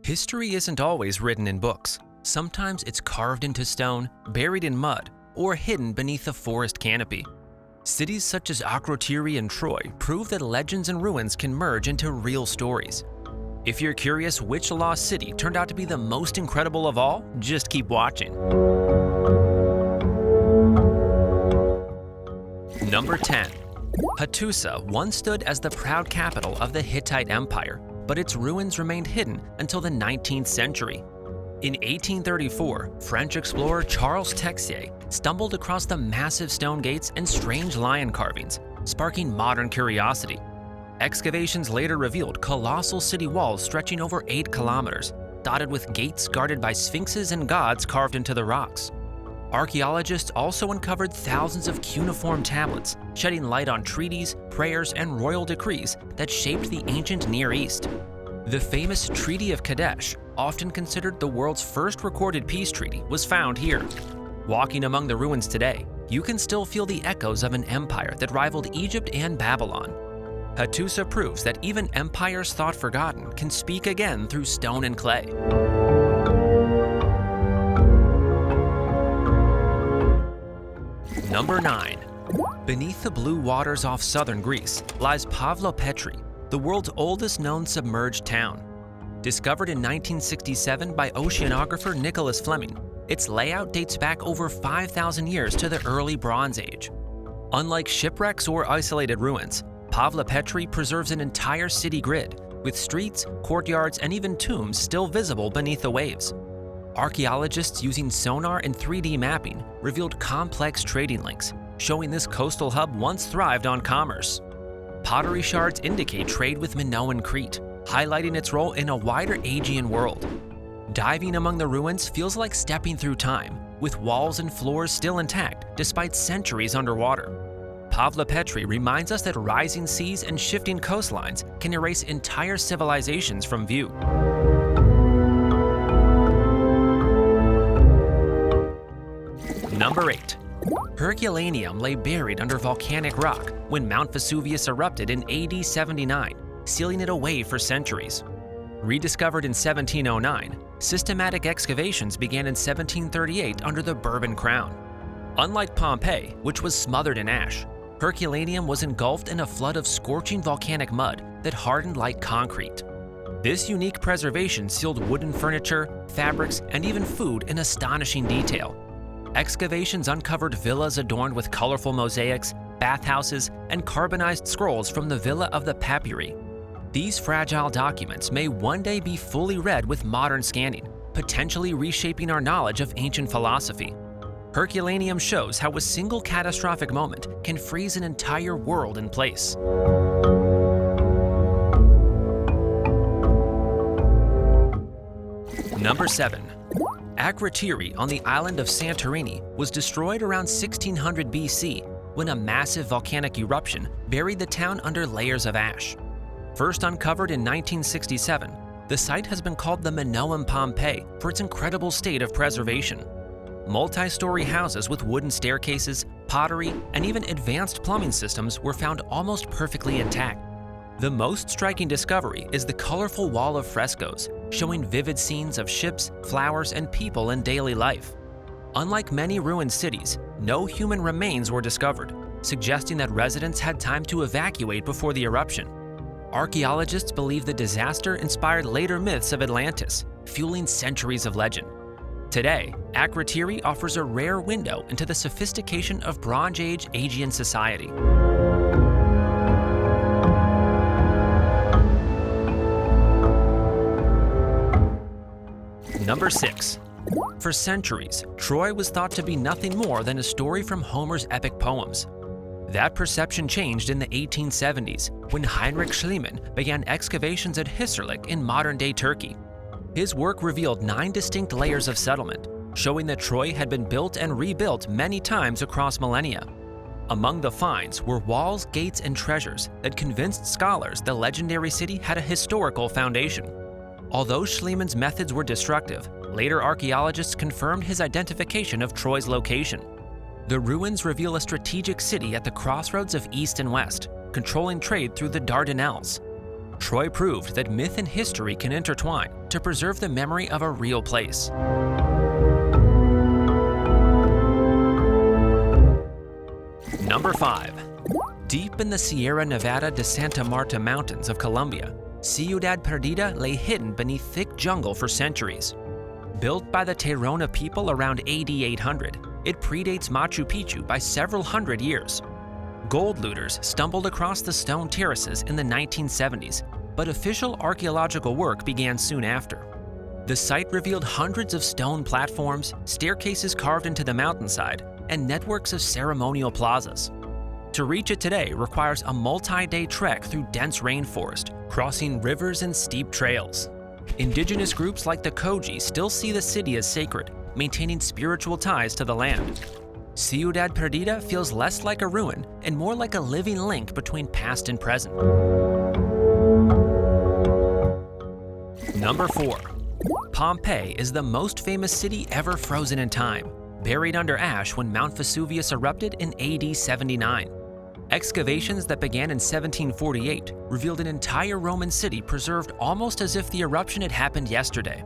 History isn't always written in books. Sometimes it's carved into stone, buried in mud, or hidden beneath a forest canopy. Cities such as Akrotiri and Troy prove that legends and ruins can merge into real stories. If you're curious which lost city turned out to be the most incredible of all, just keep watching. Number 10. Hattusa once stood as the proud capital of the Hittite Empire, but its ruins remained hidden until the 19th century. In 1834, French explorer Charles Texier stumbled across the massive stone gates and strange lion carvings, sparking modern curiosity. Excavations later revealed colossal city walls stretching over 8 kilometers, dotted with gates guarded by sphinxes and gods carved into the rocks. Archaeologists also uncovered thousands of cuneiform tablets, shedding light on treaties, prayers, and royal decrees that shaped the ancient Near East. The famous Treaty of Kadesh, often considered the world's first recorded peace treaty, was found here. Walking among the ruins today, you can still feel the echoes of an empire that rivaled Egypt and Babylon. Hattusa proves that even empires thought forgotten can speak again through stone and clay. Number 9. Beneath the blue waters off southern Greece lies Pavlopetri, the world's oldest known submerged town. Discovered in 1967 by oceanographer Nicholas Fleming, its layout dates back over 5,000 years to the early Bronze Age. Unlike shipwrecks or isolated ruins, Pavlopetri preserves an entire city grid, with streets, courtyards, and even tombs still visible beneath the waves. Archaeologists using sonar and 3D mapping revealed complex trading links, showing this coastal hub once thrived on commerce. Pottery shards indicate trade with Minoan Crete, highlighting its role in a wider Aegean world. Diving among the ruins feels like stepping through time, with walls and floors still intact despite centuries underwater. Pavlopetri reminds us that rising seas and shifting coastlines can erase entire civilizations from view. Number 8. Herculaneum lay buried under volcanic rock when Mount Vesuvius erupted in AD 79, sealing it away for centuries. Rediscovered in 1709, systematic excavations began in 1738 under the Bourbon Crown. Unlike Pompeii, which was smothered in ash, Herculaneum was engulfed in a flood of scorching volcanic mud that hardened like concrete. This unique preservation sealed wooden furniture, fabrics, and even food in astonishing detail. Excavations uncovered villas adorned with colorful mosaics, bathhouses, and carbonized scrolls from the Villa of the Papyri. These fragile documents may one day be fully read with modern scanning, potentially reshaping our knowledge of ancient philosophy. Herculaneum shows how a single catastrophic moment can freeze an entire world in place. Number 7. Akrotiri on the island of Santorini was destroyed around 1600 BC when a massive volcanic eruption buried the town under layers of ash. First uncovered in 1967, the site has been called the Minoan Pompeii for its incredible state of preservation. Multi-story houses with wooden staircases, pottery, and even advanced plumbing systems were found almost perfectly intact. The most striking discovery is the colorful wall of frescoes, showing vivid scenes of ships, flowers, and people in daily life. Unlike many ruined cities, no human remains were discovered, suggesting that residents had time to evacuate before the eruption. Archaeologists believe the disaster inspired later myths of Atlantis, fueling centuries of legend. Today, Akrotiri offers a rare window into the sophistication of Bronze Age Aegean society. Number 6. For centuries, Troy was thought to be nothing more than a story from Homer's epic poems. That perception changed in the 1870s when Heinrich Schliemann began excavations at Hissarlik in modern-day Turkey. His work revealed 9 distinct layers of settlement, showing that Troy had been built and rebuilt many times across millennia. Among the finds were walls, gates, and treasures that convinced scholars the legendary city had a historical foundation. Although Schliemann's methods were destructive, later archaeologists confirmed his identification of Troy's location. The ruins reveal a strategic city at the crossroads of east and west, controlling trade through the Dardanelles. Troy proved that myth and history can intertwine to preserve the memory of a real place. Number 5. Deep in the Sierra Nevada de Santa Marta Mountains of Colombia, Ciudad Perdida lay hidden beneath thick jungle for centuries. Built by the Tairona people around AD 800, it predates Machu Picchu by several hundred years. Gold looters stumbled across the stone terraces in the 1970s, but official archaeological work began soon after. The site revealed hundreds of stone platforms, staircases carved into the mountainside, and networks of ceremonial plazas. To reach it today requires a multi-day trek through dense rainforest, crossing rivers and steep trails. Indigenous groups like the Koji still see the city as sacred, maintaining spiritual ties to the land. Ciudad Perdida feels less like a ruin and more like a living link between past and present. Number 4. Pompeii is the most famous city ever frozen in time, buried under ash when Mount Vesuvius erupted in AD 79. Excavations that began in 1748 revealed an entire Roman city preserved almost as if the eruption had happened yesterday.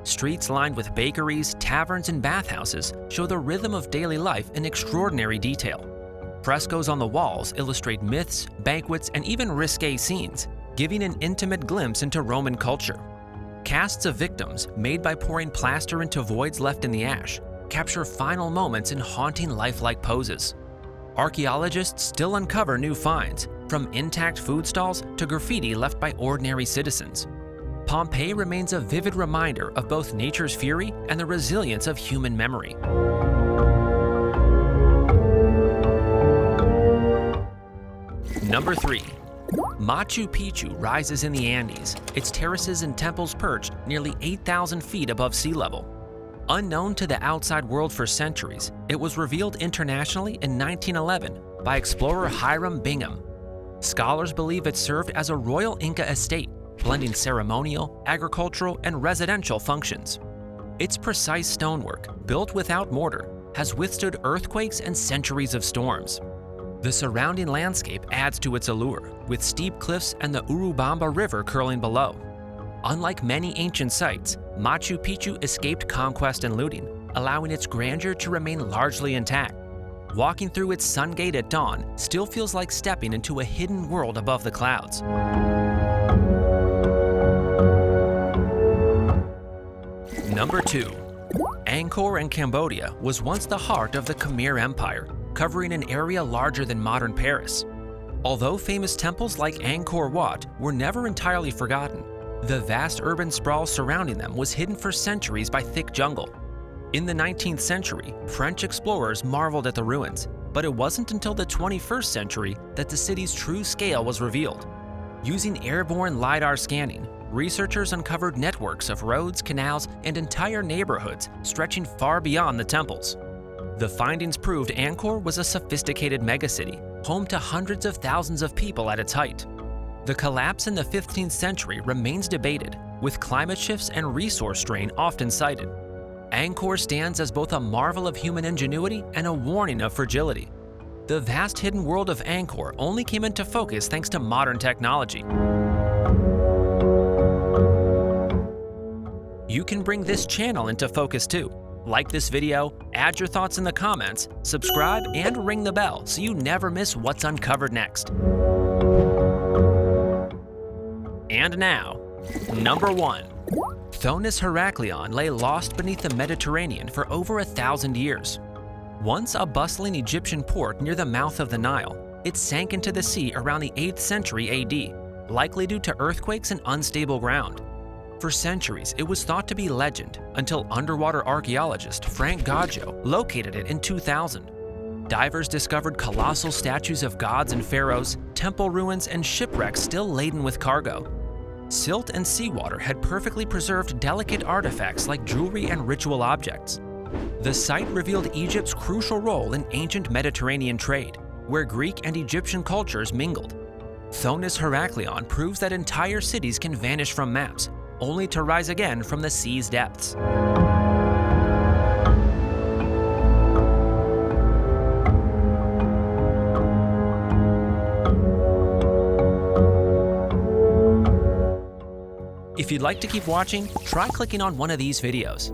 Streets lined with bakeries, taverns, and bathhouses show the rhythm of daily life in extraordinary detail. Frescoes on the walls illustrate myths, banquets, and even risque scenes, giving an intimate glimpse into Roman culture. Casts of victims, made by pouring plaster into voids left in the ash, capture final moments in haunting lifelike poses. Archaeologists still uncover new finds, from intact food stalls to graffiti left by ordinary citizens. Pompeii remains a vivid reminder of both nature's fury and the resilience of human memory. Number 3. Machu Picchu rises in the Andes, its terraces and temples perched nearly 8,000 feet above sea level. Unknown to the outside world for centuries, it was revealed internationally in 1911 by explorer Hiram Bingham. Scholars believe it served as a royal Inca estate, blending ceremonial, agricultural, and residential functions. Its precise stonework, built without mortar, has withstood earthquakes and centuries of storms. The surrounding landscape adds to its allure, with steep cliffs and the Urubamba River curling below. Unlike many ancient sites, Machu Picchu escaped conquest and looting, allowing its grandeur to remain largely intact. Walking through its sun gate at dawn still feels like stepping into a hidden world above the clouds. Number 2. Angkor in Cambodia was once the heart of the Khmer Empire, covering an area larger than modern Paris. Although famous temples like Angkor Wat were never entirely forgotten, the vast urban sprawl surrounding them was hidden for centuries by thick jungle. In the 19th century, French explorers marveled at the ruins, but it wasn't until the 21st century that the city's true scale was revealed. Using airborne LiDAR scanning, researchers uncovered networks of roads, canals, and entire neighborhoods stretching far beyond the temples. The findings proved Angkor was a sophisticated megacity, home to hundreds of thousands of people at its height. The collapse in the 15th century remains debated, with climate shifts and resource strain often cited. Angkor stands as both a marvel of human ingenuity and a warning of fragility. The vast hidden world of Angkor only came into focus thanks to modern technology. You can bring this channel into focus too. Like this video, add your thoughts in the comments, subscribe, and ring the bell so you never miss what's uncovered next. And now, number 1. Thonis-Heracleion lay lost beneath the Mediterranean for over 1,000 years. Once a bustling Egyptian port near the mouth of the Nile, it sank into the sea around the 8th century AD, likely due to earthquakes and unstable ground. For centuries, it was thought to be legend until underwater archaeologist Frank Gaggio located it in 2000. Divers discovered colossal statues of gods and pharaohs, temple ruins, and shipwrecks still laden with cargo. Silt and seawater had perfectly preserved delicate artifacts like jewelry and ritual objects. The site revealed Egypt's crucial role in ancient Mediterranean trade, where Greek and Egyptian cultures mingled. Thonis-Heracleion proves that entire cities can vanish from maps, only to rise again from the sea's depths. If you'd like to keep watching, try clicking on one of these videos.